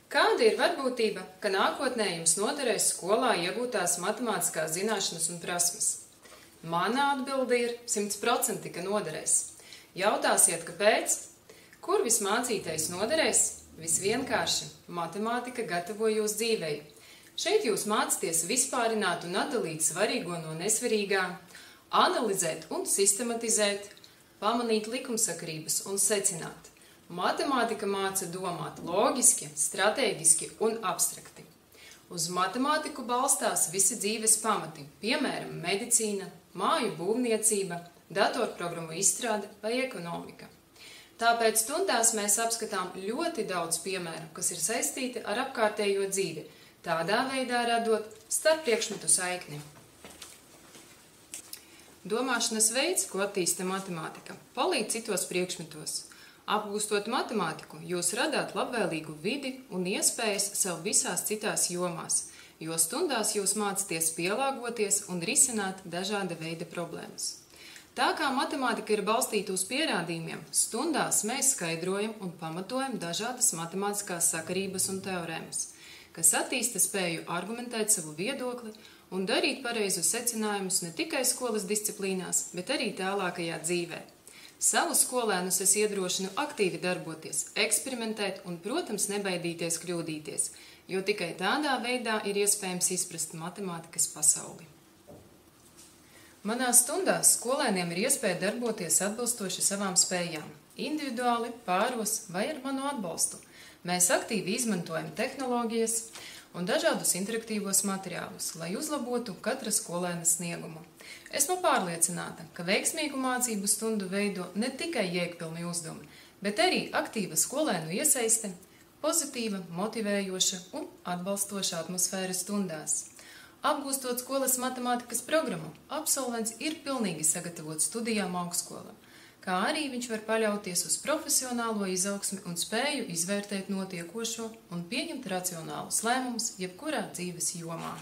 Kāda ir varbūtība, ka nākotnē jums noderēs skolā iegūtās matemātiskās zināšanas un prasmes? Mana atbilde ir 100%, ka noderēs. Jautāsiet, kāpēc? Kur vismācītais noderēs? Visvienkārši, matemātika gatavo jūs dzīvei. Šeit jūs mācāties vispārināt un atdalīt svarīgo no nesvarīgā, analizēt un sistematizēt, pamanīt likumsakarības un secināt. Matemātika māca domāt loģiski, stratēģiski un abstrakti. Uz matemātiku balstās visi dzīves pamati, piemēram, medicīna, māju būvniecība, datorprogrammu izstrāde vai ekonomika. Tāpēc stundās mēs apskatām ļoti daudz piemēru, kas ir saistīti ar apkārtējo dzīvi, tādā veidā radot starppriekšmetu saikni. Domāšanas veids, ko attīsta matemātika, palīdz citos priekšmetos. Apgūstot matemātiku, jūs radāt labvēlīgu vidi un iespējas sev visās citās jomās, jo stundās jūs mācāties pielāgoties un risināt dažāda veida problēmas. Tā kā matemātika ir balstīta uz pierādījumiem, stundās mēs skaidrojam un pamatojam dažādas matemātiskās sakarības un teorēmas, kas attīsta spēju argumentēt savu viedokli un darīt pareizus secinājumus ne tikai skolas disciplīnās, bet arī tālākajā dzīvē. Savus skolēnus es iedrošinu aktīvi darboties, eksperimentēt un, protams, nebaidīties kļūdīties, jo tikai tādā veidā ir iespējams izprast matemātikas pasauli. Manās stundās skolēniem ir iespēja darboties atbilstoši savām spējām, individuāli, pāros vai ar manu atbalstu. Mēs aktīvi izmantojam tehnoloģijas un dažādus interaktīvos materiālus, lai uzlabotu katra skolēna sniegumu. Esmu pārliecināta, ka veiksmīgu mācību stundu veido ne tikai jēgpilni uzdevumi, bet arī aktīva skolēnu iesaiste, pozitīva, motivējoša un atbalstoša atmosfēra stundās. Apgūstot skolas matemātikas programmu, absolvents ir pilnīgi sagatavots studijām augstskolā, kā arī viņš var paļauties uz profesionālo izaugsmi un spēju izvērtēt notiekošo un pieņemt racionālus lēmumus jebkurā dzīves jomā.